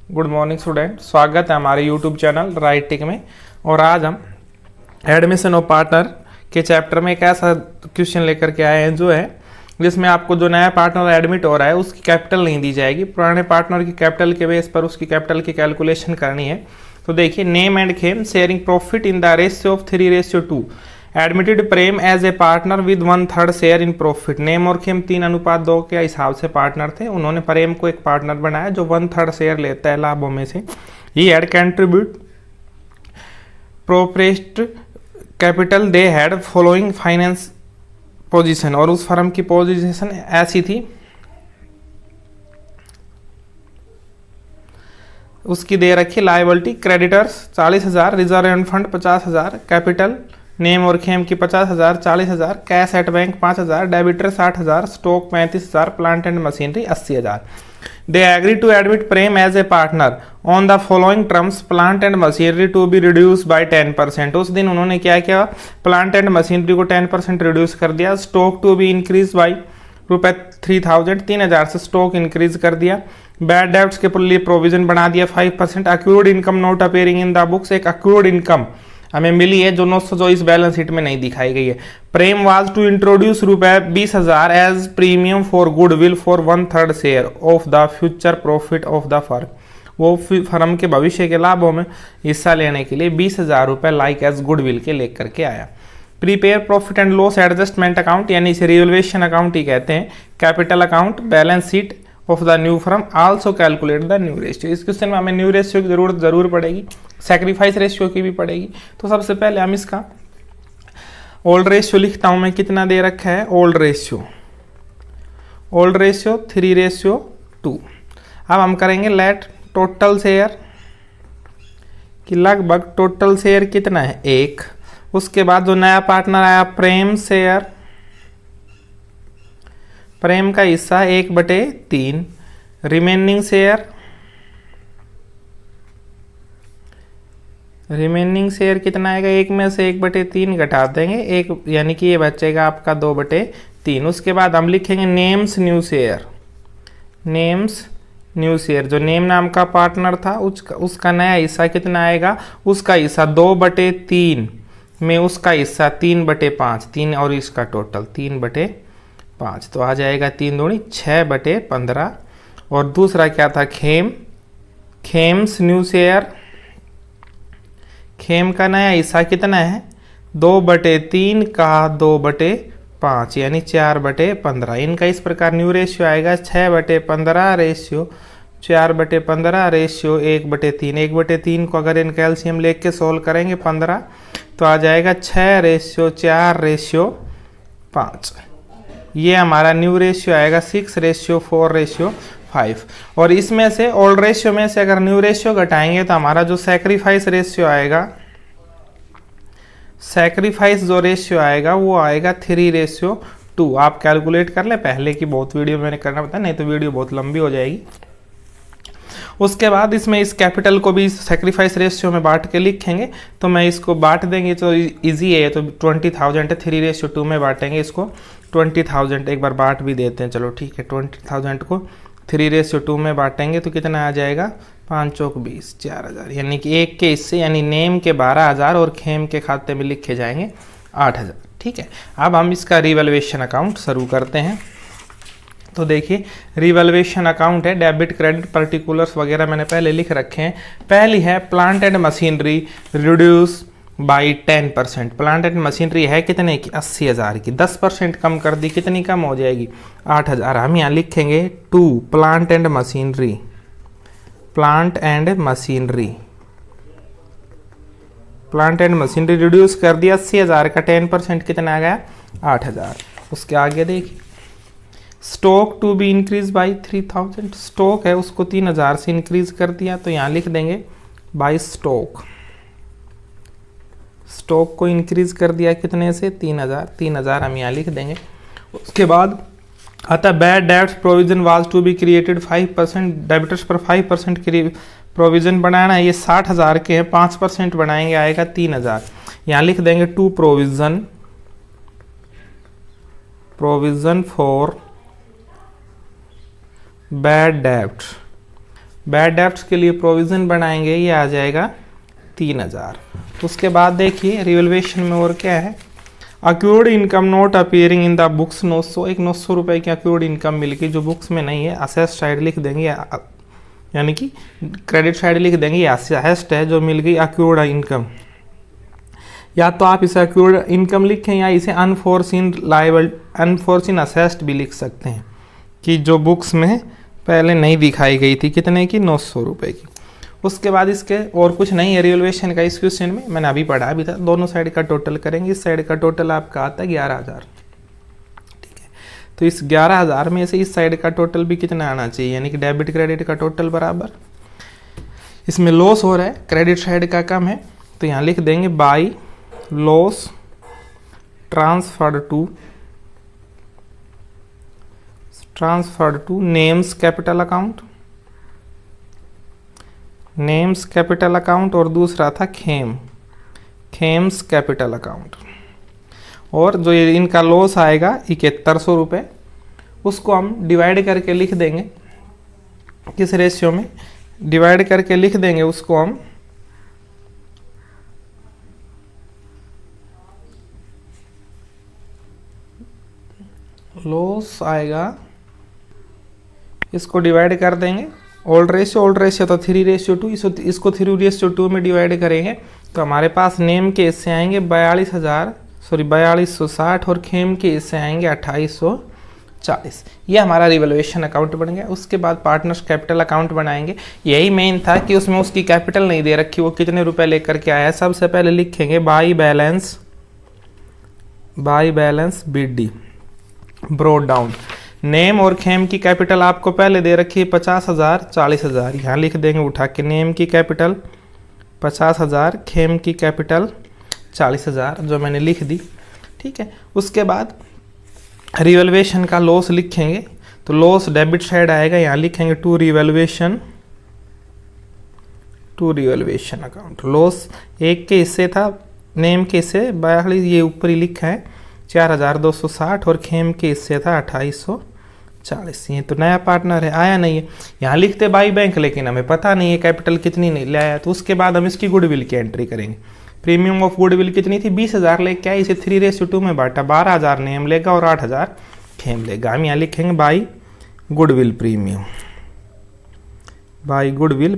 Good morning student, स्वागत है हमारे यूट्यूब चैनल राइटिंग में। और आज हम एडमिशन ऑफ पार्टनर के चैप्टर में एक ऐसा क्वेश्चन लेकर के आए हैं जो है जिसमें आपको जो नया पार्टनर एडमिट हो रहा है उसकी कैपिटल नहीं दी जाएगी, पुराने पार्टनर की कैपिटल के बेस पर उसकी कैपिटल की कैलकुलेशन करनी है। तो देखिए, Nem and Khem sharing profit in the ratio of 3:2। Admitted Prem as a partner with 1/3 share in profit. Nem और खेम 3:2 के हिसाब से पार्टनर थे। उन्होंने प्रेम को एक पार्टनर बनाया जो 1/3 शेयर लेता है लाभों में से। ही हैड कंट्रीब्यूट प्रोप्रेस्ट capital, they had following finance position. और उस फर्म की पोजीशन ऐसी थी, उसकी दे रखी liability creditors 40,000, reserve and fund 50,000, capital Nem और खेम की 50,000, 40,000, cash at bank 5,000, debtor 60,000, stock 35,000, plant and machinery 80,000। They agree to admit Prem as a partner on the following terms, plant and machinery to be reduce by 10%। उस दिन उन्होंने क्या किया, plant and machinery को 10% reduce कर दिया। Stock to be increase by ₹3,000 से stock increase कर दिया। बैड डेब्ट्स के लिए प्रोविजन बना दिया 5%। Accrued income not appearing in the books, एक अक्यूर्ड इनकम हमें मिली है जो 924 बैलेंस शीट में नहीं दिखाई गई है। Prem was to introduce ₹20,000 as premium for goodwill for 1/3 share of the future profit of the firm. वो फर्म के भविष्य के लाभों में हिस्सा लेने के लिए ₹20,000 लाइक एज गुडविल के लेकर के आया। Prepare profit and loss adjustment account, यानी इसे रिवैल्यूएशन अकाउंट ही कहते हैं। Capital account, balance sheet of the new firm, also calculate the new ratio. इस क्वेश्चन में हमें न्यू रेशियो की जरूरत जरूर पड़ेगी, सैक्रिफाइस रेशियो की भी पड़ेगी। तो सबसे पहले हम इसका ओल्ड रेशियो लिखता हूं मैं, कितना दे रखा है ओल्ड रेशियो 3:2। अब हम करेंगे लेट टोटल शेयर कि लगभग टोटल शेयर कितना है 1। उसके बाद जो नया पार्टनर आया प्रेम शेयर, प्रेम का हिस्सा 1/3। रिमेनिंग शेयर कितना आएगा, 1 में से 1/3 घटा देंगे, 1 यानी कि ये बचेगा आपका 2/3। उसके बाद हम लिखेंगे नेम्स न्यू शेयर, जो नेम नाम का पार्टनर था उसका नया हिस्सा कितना आएगा, उसका हिस्सा 2/3 में उसका हिस्सा 3/5, 3 और इसका टोटल 3/5, तो आ जाएगा 3 दूनी 6/15। और दूसरा क्या था खेम्स न्यू शेयर, खेम का नया हिस्सा कितना है 2/3 का 2/5 यानी 4/15। इनका इस प्रकार न्यू रेशियो आएगा 6/15 रेशियो 4/15 रेशियो 1/3। 1/3 को अगर इन कैल्शियम लेके के सोल्व करेंगे 15 तो आ जाएगा 6:4:5। ये हमारा न्यू रेशियो आएगा 6:4:5। और इसमें से ओल्ड रेशियो में से अगर न्यू रेशियो घटाएंगे तो हमारा जो सैक्रिफाइस रेशियो आएगा वो आएगा 3:2। आप कैलकुलेट कर ले, पहले की बहुत वीडियो मैंने करना पता, नहीं तो वीडियो बहुत लंबी हो जाएगी। उसके बाद इसमें इस कैपिटल को भी सैक्रिफाइस रेशियो में बांट के लिखेंगे, तो मैं इसको बांट देंगे तो इजी है। तो 20,000 है, 3:2 में बांटेंगे इसको। 20,000 एक बार बांट भी देते हैं, चलो ठीक है। 20,000 को 3:2 में बांटेंगे तो कितना आ जाएगा 5 चौक 20, 4,000, यानी कि एक के हिस्से यानी नेम के 12,000 और खेम के खाते में लिखे जाएंगे 8,000। ठीक है, अब हम इसका रिवैल्यूएशन अकाउंट शुरू करते हैं। तो देखिए, रिवैल्यूएशन अकाउंट है, डेबिट क्रेडिट पर्टिकुलर्स वगैरह मैंने पहले लिख रखे हैं। पहली है plant and machinery reduce by 10%। Plant and machinery है कितने की 80,000 की, 10% कम कर दी, कितनी कम हो जाएगी 8,000। हम यहाँ लिखेंगे 2 प्लांट एंड मशीनरी रिड्यूस कर दिया 80,000 का 10% कितना आ गया 8,000। उसके आगे देखिए, stock to be increase by 3,000। Stock है उसको 3,000 से इंक्रीज कर दिया, तो यहाँ लिख देंगे बाई स्टॉक को इंक्रीज कर दिया कितने से 3,000 हम यहाँ लिख देंगे। उसके बाद आता bad debts provision was to be created 5%। Debtors पर 5% की प्रोविजन बनाना है, ये 60,000 के हैं, 5% बनाएंगे आएगा 3,000। यहाँ लिख देंगे टू प्रोविजन फॉर बैड डेब्ट बैड डेब्ट्स के लिए प्रोविज़न बनाएंगे, ये आ जाएगा 3000। उसके बाद देखिए रिवैल्यूएशन में और क्या है, accrued income not appearing in the books 900, एक 900 रुपये की अक्यूर्ड इनकम मिल गई जो बुक्स में नहीं है, असेस्ट साइड लिख देंगे, यानी कि क्रेडिट साइड लिख देंगे, असेस्ट है जो मिल गई अक्यूर्ड इनकम। या तो आप इसे अक्यूर्ड इनकम लिखें या इसे अनफोर्सिन लायबल अनफोर्सिन असेस्ट भी लिख सकते हैं कि जो बुक्स में पहले नहीं दिखाई गई थी, कितने की, 900 रुपये की। उसके बाद इसके और कुछ नहीं है रिवैल्यूएशन का, इस क्वेश्चन में मैंने अभी पढ़ा भी था, दोनों साइड का टोटल करेंगे, इस साइड का टोटल आपका आता है 11,000, ठीक है। तो इस 11,000 में से इस साइड का टोटल भी कितना आना चाहिए, यानी कि डेबिट क्रेडिट का टोटल बराबर, इसमें लॉस हो रहा है, क्रेडिट साइड का कम है, तो यहाँ लिख देंगे by loss transferred two names capital account, names capital account, और दूसरा था खेम्स कैपिटल अकाउंट। और जो ये इनका लॉस आएगा 7100 रुपये, उसको हम डिवाइड करके लिख देंगे, किस रेशियो में डिवाइड करके लिख देंगे उसको हम लॉस आएगा, इसको डिवाइड कर देंगे ओल्ड रेशियो तो 3:2, इसको 3:2 में डिवाइड करेंगे तो हमारे पास नेम के हिस्से आएंगे 4260 और खेम के हिस्से आएंगे 2840। ये हमारा रिवैल्यूएशन अकाउंट बन गया। उसके बाद पार्टनर्स कैपिटल अकाउंट बनाएंगे। यही मेन था कि उसमें उसकी कैपिटल नहीं दे रखी, वो कितने रुपए लेकर के आया है। सबसे पहले लिखेंगे by balance BD broad down. Name और खेम की कैपिटल आपको पहले दे रखी है 50,000 40,000, यहाँ लिख देंगे उठा के नेम की कैपिटल 50,000, खेम की कैपिटल 40,000 जो मैंने लिख दी, ठीक है। उसके बाद रिवैल्यूएशन का लॉस लिखेंगे, तो लॉस डेबिट साइड आएगा, यहाँ लिखेंगे टू रिवैल्यूएशन अकाउंट। लॉस एक के हिस्से था, नेम के हिस्से 42, ये ऊपर ही लिखा है 4,260 और खेम के हिस्से था 2840। ये तो नया पार्टनर है, आया नहीं है। यहाँ लिखते बाई बैंक, लेकिन हमें पता नहीं है कैपिटल कितनी नहीं ले आया, तो उसके बाद हम इसकी गुडविल की एंट्री करेंगे। प्रीमियम ऑफ गुडविल कितनी थी, 20,000 लेके आए, इसे 3:2 में बांटा, 12,000 नेम लेगा और 8,000 खेम लेगा। हम यहाँ लिखेंगे बाई गुडविल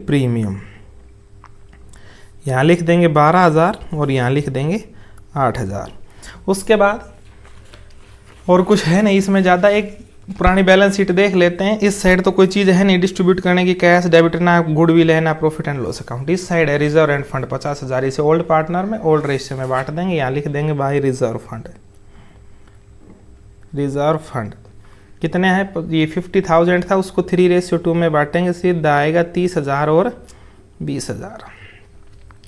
प्रीमियम, यहाँ लिख देंगे 12,000 और यहाँ लिख देंगे 8,000। उसके बाद और कुछ है नहीं इसमें ज़्यादा, एक पुरानी बैलेंस शीट देख लेते हैं। इस साइड तो कोई चीज़ है नहीं डिस्ट्रीब्यूट करने की, कैश डेबिट ना गुडविल है ना प्रॉफिट एंड लॉस अकाउंट। इस साइड है रिजर्व एंड फंड 50,000, इसे ओल्ड पार्टनर में ओल्ड रेशियो में बांट देंगे। यहाँ लिख देंगे बाई रिजर्व फंड कितने हैं, ये 50,000 था, उसको 3:2 में बांटेंगे, सीधा आएगा 30,000 और 20,000।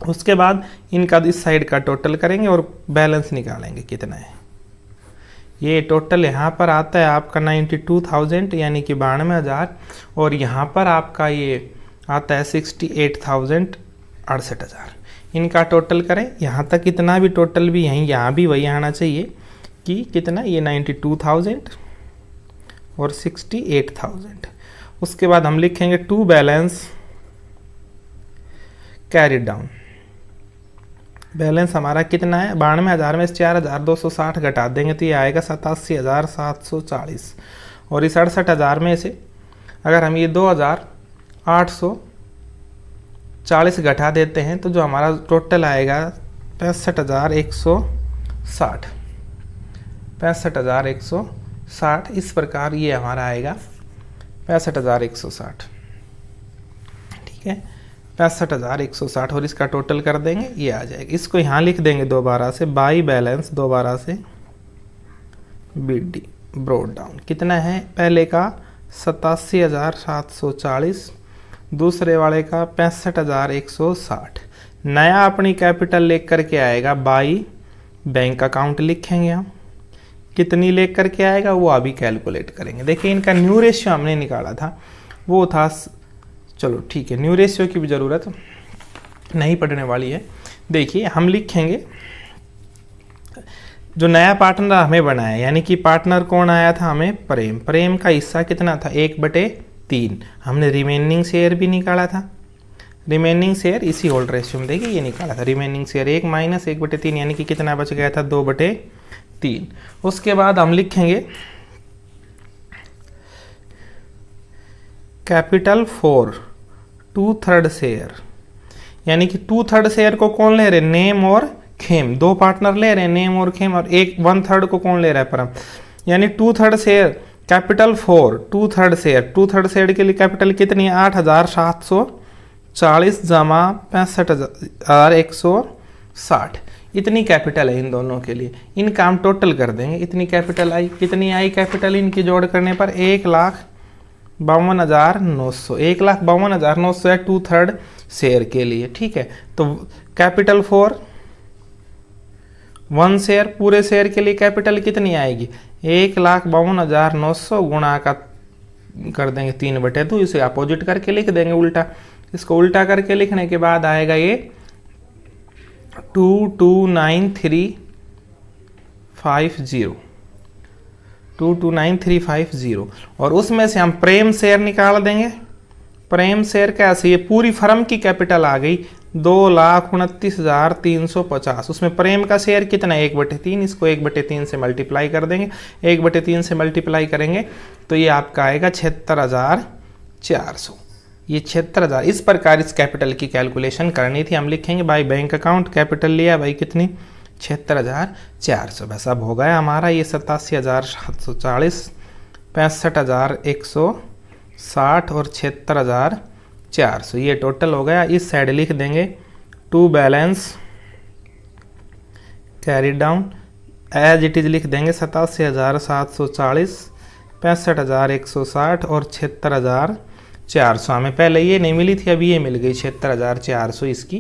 उसके बाद इनका इस साइड का टोटल करेंगे और बैलेंस निकालेंगे कितना है। ये टोटल यहाँ पर आता है आपका 92,000 यानी कि 92,000, और यहाँ पर आपका ये आता है 68,000 68,000। इनका टोटल करें, यहाँ तक इतना भी टोटल भी यहाँ भी वही आना चाहिए कि कितना, ये 92,000 और 68,000। उसके बाद हम लिखेंगे to balance carried down. Balance हमारा कितना है, 92,000 में 4,260 घटा देंगे तो ये आएगा 87,740, और इस 68,000 में से अगर हम ये 2,840 घटा देते हैं तो जो हमारा टोटल आएगा 65,160। इस प्रकार ये हमारा आएगा 65,160, ठीक है, 65,160, और इसका टोटल कर देंगे, ये आ जाएगा। इसको यहाँ लिख देंगे दोबारा से by balance BD broad down. कितना है, पहले का 87,740, दूसरे वाले का 65,160। नया अपनी कैपिटल लेकर करके आएगा बाई बैंक अकाउंट लिखेंगे हम, कितनी लेकर करके आएगा वो अभी कैलकुलेट करेंगे। देखिए इनका न्यू रेशियो हमने निकाला था, वो था, चलो ठीक है, न्यू रेशियो की भी ज़रूरत नहीं पड़ने वाली है। देखिए हम लिखेंगे जो नया पार्टनर हमें बनाया, यानी कि पार्टनर कौन आया था हमें, प्रेम का हिस्सा कितना था 1/3, 3। हमने रिमेनिंग शेयर भी निकाला था, रिमेनिंग शेयर इसी होल्ड रेशियो में देखिए ये निकाला था, रिमेनिंग शेयर 1 माइनस 1/3 यानी कि कितना बच गया था 2/3। उसके बाद हम लिखेंगे कैपिटल फॉर 2/3 शेयर, यानी कि 2/3 शेयर को कौन ले रहे, नेम और खेम, दो पार्टनर ले रहे हैं नेम और खेम, और 1/3 को कौन ले रहा है, परम। यानी 2/3 share capital for 2/3 share, 2/3 share के लिए कैपिटल कितनी है 8,740 जमा 65,160, इतनी कैपिटल है इन दोनों के लिए। इनका हम टोटल कर देंगे, इतनी कैपिटल आई, कितनी आई कैपिटल इनकी जोड़ करने पर 1,52,900, 1,52,900 है 2/3 शेयर के लिए, ठीक है। तो कैपिटल फॉर 1 शेयर, पूरे शेयर के लिए कैपिटल कितनी आएगी 1,52,900 गुणा का कर देंगे 3/2, इसे अपोजिट करके लिख देंगे उल्टा। इसको उल्टा करके लिखने के बाद आएगा ये 229,350, 229,350, और उसमें से हम प्रेम शेयर निकाल देंगे। प्रेम शेयर कैसे, ये पूरी फर्म की कैपिटल आ गई 2,29,350, उसमें प्रेम का शेयर कितना है 1/3, इसको 1/3 से मल्टीप्लाई कर देंगे, 1/3 से मल्टीप्लाई करेंगे तो ये आपका आएगा 76,400, ये 76,000। इस प्रकार इस कैपिटल की कैलकुलेशन करनी थी। हम लिखेंगे बाई बैंक अकाउंट, कैपिटल लिया भाई कितनी 76,400, बस अब हो गया हमारा ये 87,740, 65,160 और 76,400, ये टोटल हो गया। इस साइड लिख देंगे to balance carry down, as it is लिख देंगे 87,740, 65,160 और 76,400। हमें पहले ये नहीं मिली थी, अभी ये मिल गई 76,400 इसकी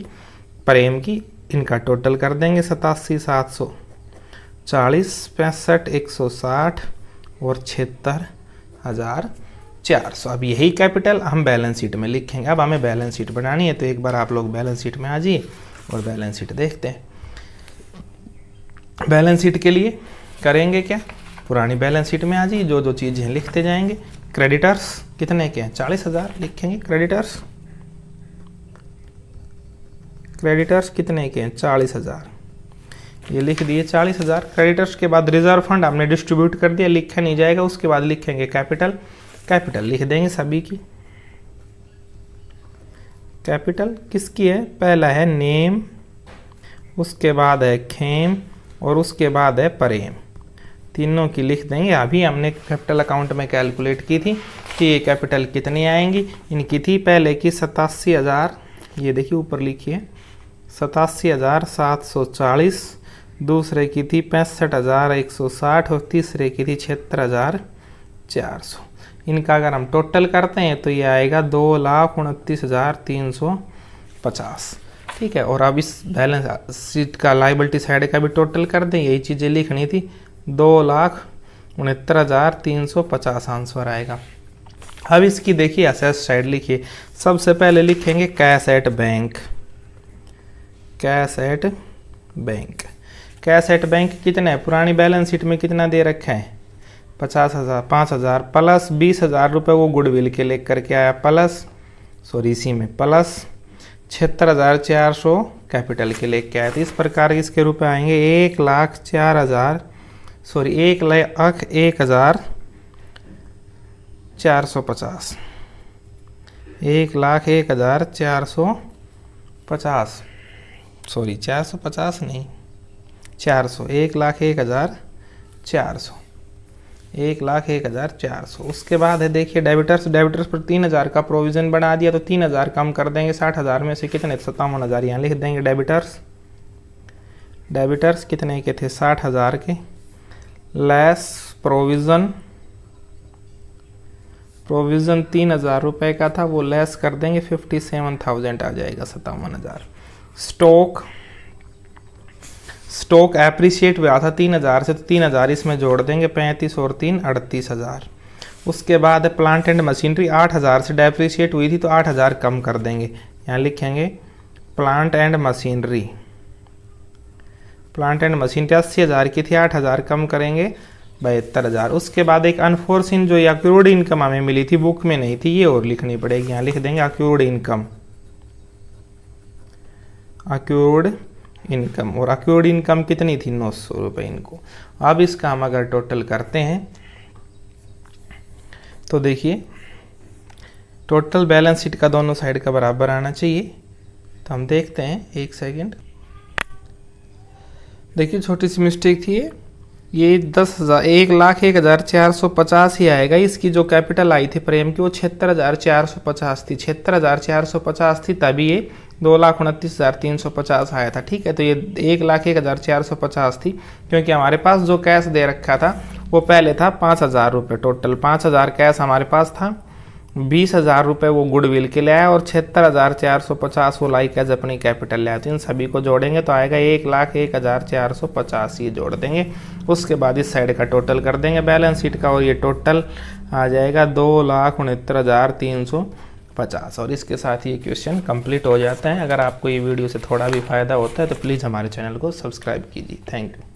प्रेम की। इनका टोटल कर देंगे 87,740, 65,160 और 76,400। अब यही कैपिटल हम बैलेंस शीट में लिखेंगे। अब हमें बैलेंस शीट बनानी है, तो एक बार आप लोग बैलेंस शीट में आ जाइए और बैलेंस शीट देखते हैं। बैलेंस शीट के लिए करेंगे क्या, पुरानी बैलेंस शीट में आ जाइए, जो जो चीज़ें लिखते जाएंगे। क्रेडिटर्स कितने के हैं 40,000 लिखेंगे, क्रेडिटर्स, क्रेडिटर्स कितने के हैं 40,000, ये लिख दिए 40,000। क्रेडिटर्स के बाद रिजर्व फंड हमने डिस्ट्रीब्यूट कर दिया, लिखा नहीं जाएगा। उसके बाद लिखेंगे कैपिटल, कैपिटल लिख देंगे सभी की। कैपिटल किसकी है, पहला है नेम, उसके बाद है खेम और उसके बाद है प्रेम, तीनों की लिख देंगे। अभी हमने कैपिटल अकाउंट में कैलकुलेट की थी कि ये कैपिटल कितनी आएंगी। इनकी थी पहले की 87,000, ये देखिए ऊपर लिखिए 87,740, दूसरे की थी 65,160 और तीसरे की थी 76,400। इनका अगर हम टोटल करते हैं तो ये आएगा 2,29,350, ठीक है। और अब इस बैलेंस शीट का लायबिलिटी साइड का भी टोटल कर दें, यही चीज़ें लिखनी थी, 2,69,350 आंसर आएगा। अब इसकी देखिए असेट साइड लिखिए। सबसे पहले लिखेंगे cash at bank, cash at bank, cash at bank कितना है, पुरानी बैलेंस शीट में कितना दे रखा है 50,000, 5,000 प्लस 20,000 रुपये वो गुडविल के लेकर करके आया, प्लस सॉरी इसी में प्लस 76,400 कैपिटल के लेके आया। तो इस प्रकार इसके रुपए आएंगे 1,04,000 सॉरी 1,01,450, 1,01,450 सॉरी 450 नहीं 400, 1,01,400, 1,01,400। उसके बाद है देखिए डेबिटर्स, डेबिटर्स पर 3,000 का प्रोविज़न बना दिया, तो 3,000 कम कर देंगे 60,000 में से कितने 57,000 यहाँ लिख देंगे डेबिटर्स। डेबिटर्स कितने के थे 60,000 के, लेस प्रोविज़न, प्रोविज़न 3,000 रुपये का था, वो लेस कर देंगे 57,000 आ जाएगा 57,000। स्टॉक, स्टॉक एप्रिशिएट हुआ था 3,000 से, तो 3,000 इसमें जोड़ देंगे, 35 और 3 38,000। उसके बाद प्लांट एंड मशीनरी 8,000 से डेप्रिशिएट हुई थी, तो 8,000 कम कर देंगे, यहाँ लिखेंगे plant and machinery, plant and machinery 80,000 की थी, 8,000 कम करेंगे 72,000। उसके बाद एक अनफोर्सिन जो अक्यूर्ड इनकम हमें मिली थी, बुक में नहीं थी, ये और लिखनी पड़ेगी। यहाँ लिख देंगे अक्यूर्ड इनकम, अक्यूर्ड इनकम। और अक्यूर्ड इनकम कितनी थी? 900 रुपये इनको। अब इसका हम अगर टोटल करते हैं तो देखिए टोटल बैलेंस शीट का दोनों साइड का बराबर आना चाहिए। तो हम देखते हैं, एक सेकेंड। देखिए छोटी सी मिस्टेक थी ये 10,000 1,01,450 ही आएगा। इसकी जो कैपिटल आई थी प्रेम की वो 76,450 थी, 76,450 थी, तभी ये 2,29,350 आया था। ठीक है, तो ये 1,01,450 थी, क्योंकि हमारे पास जो कैश दे रखा था वो पहले था 5,000 रुपये। टोटल 5,000 कैश हमारे पास था, 20,000 रुपये वो गुडविल के ले आया और 76,450 वो लाइक एज अपनी कैपिटल ले आया। तो इन सभी को जोड़ेंगे तो आएगा 1,01,450, ये जोड़ देंगे। उसके बाद इस साइड का टोटल कर देंगे बैलेंस शीट का, और ये टोटल आ जाएगा 2,69,350। और इसके साथ ये क्वेश्चन कंप्लीट हो जाता है। अगर आपको ये वीडियो से थोड़ा भी फ़ायदा होता है तो प्लीज़ हमारे चैनल को सब्सक्राइब कीजिए। Thank you.